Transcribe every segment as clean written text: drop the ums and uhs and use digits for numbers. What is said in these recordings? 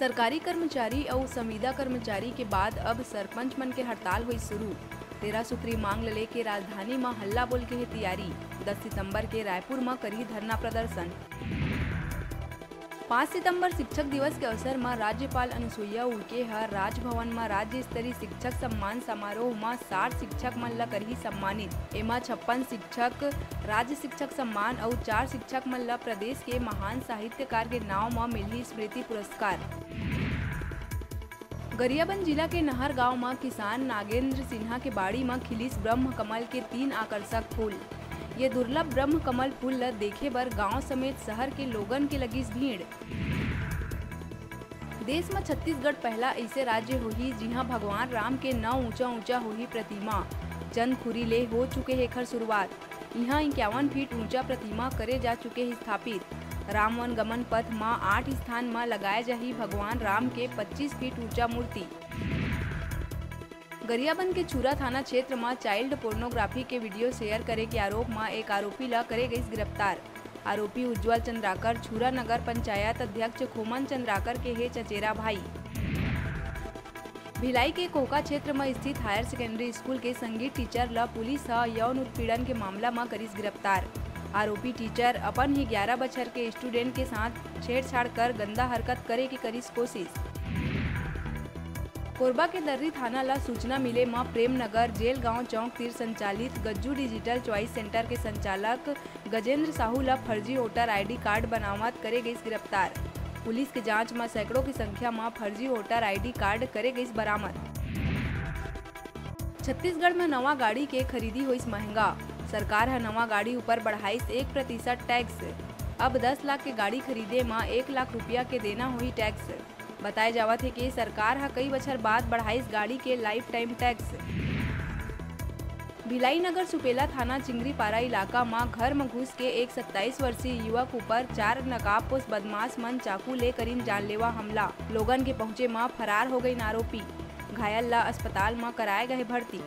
सरकारी कर्मचारी और संविदा कर्मचारी के बाद अब सरपंच मन के हड़ताल हुई शुरू। 13 सूत्री मांग ले के राजधानी में हल्ला बोल के है तैयारी। 10 सितंबर के रायपुर में करी धरना प्रदर्शन। 5 सितंबर शिक्षक दिवस के अवसर में राज्यपाल अनुसुईया उइके हर राजभवन में राज्य स्तरीय शिक्षक सम्मान समारोह में 60 शिक्षक मन ला करही सम्मानित। एमा 56 शिक्षक राज्य शिक्षक सम्मान और 4 शिक्षक मन ला प्रदेश के महान साहित्यकार के नाव में मिली स्मृति पुरस्कार। गरियाबंद जिला के नहर गांव में किसान नागेंद्र सिन्हा के बाड़ी में खिलिस ब्रह्म कमल के 3 आकर्षक फूल। ये दुर्लभ ब्रह्म कमल फूल ल देखे बर गांव समेत शहर के लोगन के लगी भीड़। देश में छत्तीसगढ़ पहला ऐसे राज्य होही जिहां भगवान राम के 9 ऊंचा होही प्रतिमा। चंदखुरी ले हो चुके है एकर शुरुआत। यहाँ 51 फीट ऊंचा प्रतिमा करे जा चुके है स्थापित। राम वन गमन पथ में 8 स्थान में लगाए जाही भगवान राम के 25 फीट ऊंचा मूर्ति। गरियाबंद के छुरा थाना क्षेत्र में चाइल्ड पोर्नोग्राफी के वीडियो शेयर करे के आरोप में एक आरोपी ला करे गई गिरफ्तार। आरोपी उज्जवल चंद्राकर छुरा नगर पंचायत अध्यक्ष खोमन चंद्राकर के है चचेरा भाई। भिलाई के कोका क्षेत्र में स्थित हायर सेकेंडरी स्कूल के संगीत टीचर ला पुलिस यौन उत्पीड़न के मामला में करीस गिरफ्तार। आरोपी टीचर अपन ही 11 बछर के स्टूडेंट के साथ छेड़छाड़ कर गंदा हरकत करे की करीस कोशिश। कोरबा के दर्री थाना ला सूचना मिले में प्रेमनगर जेल गांव चौक तीर संचालित गज्जू डिजिटल चॉइस सेंटर के संचालक गजेंद्र साहू ला फर्जी वोटर आईडी कार्ड बनावत करे गई गिरफ्तार। पुलिस के जांच में सैकड़ों की संख्या में फर्जी वोटर आईडी कार्ड करे गई बरामद। छत्तीसगढ़ में नवा गाड़ी के खरीदी हुई महंगा। सरकार है नवा गाड़ी ऊपर बढ़ाई 1% टैक्स। अब 10 लाख के गाड़ी खरीदे में 1 लाख रुपया के देना हुई टैक्स। बताया जावत है कि सरकार है कई बछर बाद बढ़ाई गाड़ी के लाइफ टाइम टैक्स। भिलाई नगर सुपेला थाना चिंगरीपारा इलाका में घर में घुस के एक 27 वर्षीय युवक ऊपर 4 नकाबपोश बदमाश मन चाकू ले करीन जानलेवा हमला। लोगन के पहुंचे में फरार हो गई आरोपी। घायल ला अस्पताल में कराए गए भर्ती।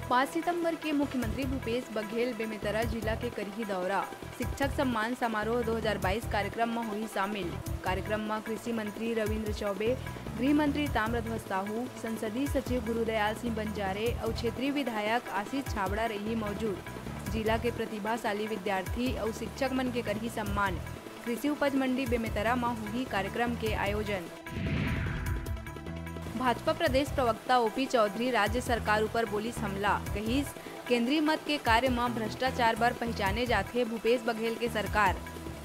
5 सितंबर के मुख्यमंत्री भूपेश बघेल बेमेतरा जिला के करही दौरा। शिक्षक सम्मान समारोह 2022 कार्यक्रम में हुई शामिल। कार्यक्रम में कृषि मंत्री रविंद्र चौबे, गृह मंत्री ताम्रध्वज साहू, संसदीय सचिव गुरुदयाल सिंह बंजारे और क्षेत्रीय विधायक आशीष छाबड़ा रही मौजूद। जिला के प्रतिभाशाली विद्यार्थी और शिक्षक मन के करही सम्मान। कृषि उपज मंडी बेमेतरा में हुई कार्यक्रम के आयोजन। भाजपा प्रदेश प्रवक्ता ओपी चौधरी राज्य सरकार ऊपर बोलिस हमला। कहिस केंद्रीय मद के कार्य में भ्रष्टाचार बर पहचाने जाते भूपेश बघेल के सरकार।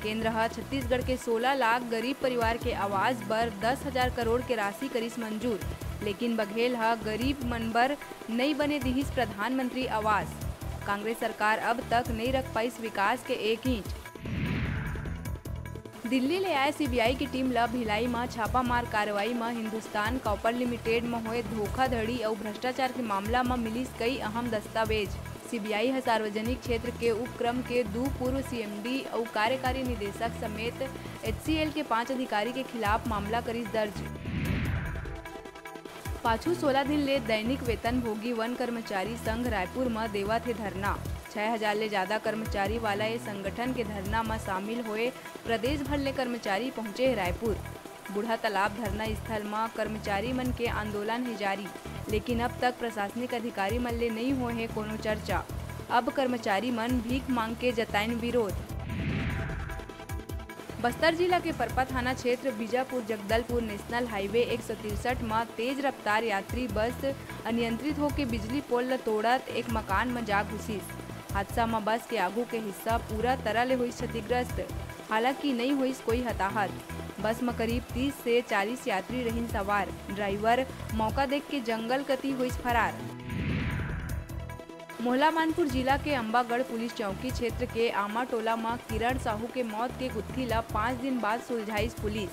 केंद्र छत्तीसगढ़ के 16 लाख गरीब परिवार के आवास बर 10,000 करोड़ के राशि करिस मंजूर, लेकिन बघेल गरीब मन बर नहीं बने दिहिस प्रधानमंत्री आवास। कांग्रेस सरकार अब तक नहीं रख पाइस विकास के 1 इंच। दिल्ली ले आए सीबीआई की टीम ला भिलाई में छापामार कार्रवाई में हिंदुस्तान कॉपर लिमिटेड में हुए धोखाधड़ी और भ्रष्टाचार के मामला में मिलिस कई अहम दस्तावेज। सीबीआई है सार्वजनिक क्षेत्र के उपक्रम के 2 पूर्व सीएमडी और कार्यकारी निदेशक समेत एचसीएल के 5 अधिकारी के खिलाफ मामला करिस दर्ज। पाछू 16 दिन ले दैनिक वेतन भोगी वन कर्मचारी संघ रायपुर में देवा थे धरना। 6000 ले ज्यादा कर्मचारी वाला ये संगठन के धरना में शामिल हुए प्रदेश भर ले कर्मचारी पहुंचे रायपुर। बूढ़ा तालाब धरना स्थल में कर्मचारी मन के आंदोलन है जारी, लेकिन अब तक प्रशासनिक अधिकारी मन ले नहीं हुए है कोनो चर्चा। अब कर्मचारी मन भीख मांग के जताइन विरोध। बस्तर जिला के परपा थाना क्षेत्र बीजापुर जगदलपुर नेशनल हाईवे 163 में तेज रफ्तार यात्री बस अनियंत्रित होकर बिजली पोल तोड़त एक मकान में जा घुसिस। हादसा में बस के आगू के हिस्सा पूरा तरह ले हुई क्षतिग्रस्त। हालांकि नहीं हुई कोई हताहत। बस में करीब 30 से 40 यात्री रहिन सवार। ड्राइवर मौका देख के जंगल कती हुई फरार। मोहला मानपुर जिला के अंबागढ़ पुलिस चौकी क्षेत्र के आमा टोला में किरण साहू के मौत के गुत्थी ला 5 दिन बाद सुलझाई पुलिस।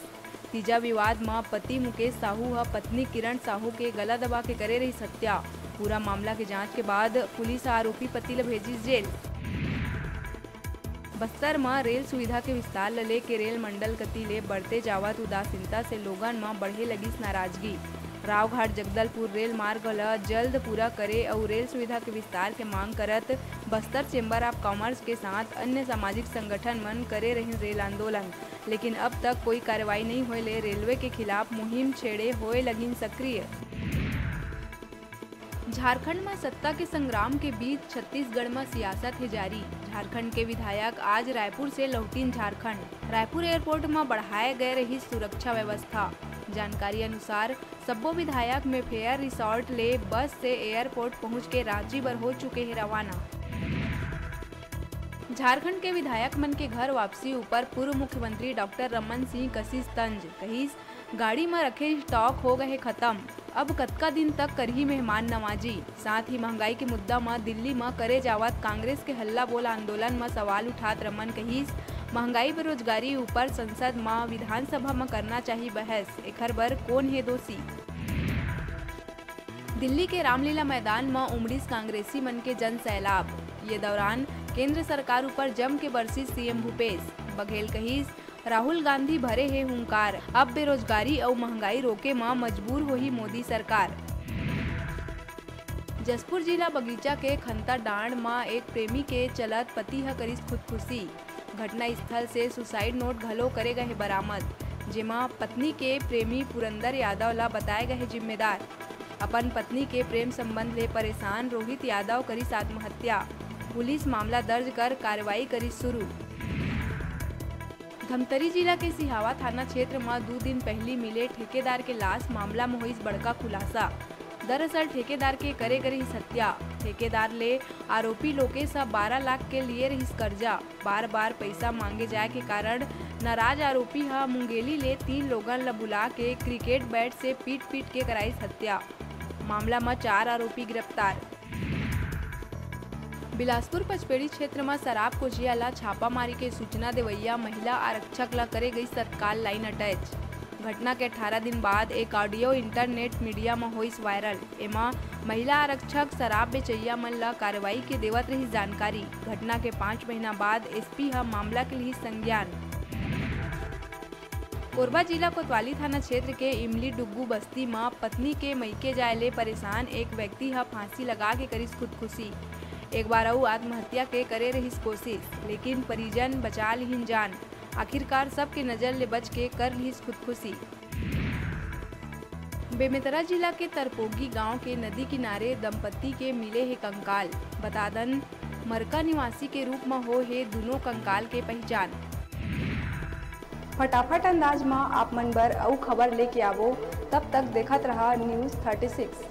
तीजा विवाद में पति मुकेश साहू पत्नी किरण साहू के गला दबा के करे रही हत्या। पूरा मामला के जांच के बाद पुलिस आरोपी पति ला भेजी जेल। बस्तर में रेल सुविधा के विस्तार ले के रेल मंडल कती ले बढ़ते जावत उदासीनता से लोगन में बढ़े लगी नाराजगी। रावघाट जगदलपुर रेल मार्ग ला जल्द पूरा करे और रेल सुविधा के विस्तार के मांग करत बस्तर चेंबर ऑफ कॉमर्स के साथ अन्य सामाजिक संगठन मन करे रही रेल आंदोलन, लेकिन अब तक कोई कार्रवाई नहीं होले रेलवे के खिलाफ मुहिम छेड़े होए लगिन सक्रिय। झारखंड में सत्ता के संग्राम के बीच छत्तीसगढ़ में सियासत है जारी। झारखंड के विधायक आज रायपुर से लौटिन झारखंड। रायपुर एयरपोर्ट में बढ़ाए गए रही सुरक्षा व्यवस्था। जानकारी अनुसार सब्बो विधायक में फेयर रिसोर्ट ले बस से एयरपोर्ट पहुंच के रांची बर हो चुके हैं रवाना। झारखंड के विधायक मन के घर वापसी ऊपर पूर्व मुख्यमंत्री डॉक्टर रमन सिंह कसिस तंज कहिस गाड़ी में रखे स्टॉक हो गए खत्म, अब कतका दिन तक करही मेहमान नवाजी। साथ ही महंगाई के मुद्दा में दिल्ली में करे जावत कांग्रेस के हल्ला बोल आंदोलन में सवाल उठात रमन कहिस महंगाई बेरोजगारी ऊपर संसद में विधानसभा में करना चाहिए बहस, एखर बर कौन है दोषी। दिल्ली के रामलीला मैदान में उमड़िस कांग्रेसी मन के जन सैलाब। ये दौरान केंद्र सरकार ऊपर जम के बरसिस सीएम भूपेश बघेल कहिस राहुल गांधी भरे है हुंकार, अब बेरोजगारी और महंगाई रोके में मजबूर होही मोदी सरकार। जसपुर जिला बगीचा के खंता डांड में एक प्रेमी के चलत पति ह करिस खुदकुशी। घटना स्थल से सुसाइड नोट घलो करे गए बरामद, जेमा पत्नी के प्रेमी पुरंदर यादव ला बताए गए जिम्मेदार। अपन पत्नी के प्रेम संबंध ले परेशान रोहित यादव करिस आत्महत्या। पुलिस मामला दर्ज कर कार्रवाई करी शुरू। धमतरी जिला के सिहावा थाना क्षेत्र में 2 दिन पहले मिले ठेकेदार के लाश मामला में हुई बड़का खुलासा। दरअसल ठेकेदार के करे रही हत्या। ठेकेदार ले आरोपी लोके से 12 लाख के लिए रही कर्जा। बार बार पैसा मांगे जाए के कारण नाराज आरोपी हा मुंगेली ले 3 लोगन ला बुला के क्रिकेट बैट से पीट के कराई हत्या। मामला में 4 आरोपी गिरफ्तार। बिलासपुर पचपेड़ी क्षेत्र में शराब कोचिया ला छापामारी के सूचना देवैया महिला आरक्षक ला करे गई तत्काल लाइन अटैच। घटना के 18 दिन बाद एक ऑडियो इंटरनेट मीडिया में होइस वायरल। एमा महिला आरक्षक शराब बेचैया मन ला कार्रवाई के देवत रही जानकारी। घटना के 5 महीना बाद एसपी हा मामला के लिए संज्ञान। कोरबा जिला कोतवाली थाना क्षेत्र के इमली डुग्गू बस्ती में पत्नी के मईके जाए ले परेशान एक व्यक्ति हा फांसी लगा के करिस खुदकुशी। एक बार आत्महत्या के करे रही कोशिश, लेकिन परिजन बचा लिहिन जान। आखिरकार सबके नजर ले बच के कर लिहिस खुदकुशी। बेमेतरा जिला के तरपोगी गांव के नदी किनारे दंपत्ति के मिले है कंकाल। बतादन मरका निवासी के रूप में हो है दोनों कंकाल के पहचान। फटाफट अंदाज में आप मन बर अउ खबर लेके आवो, तब तक देखत रहा न्यूज़ 36।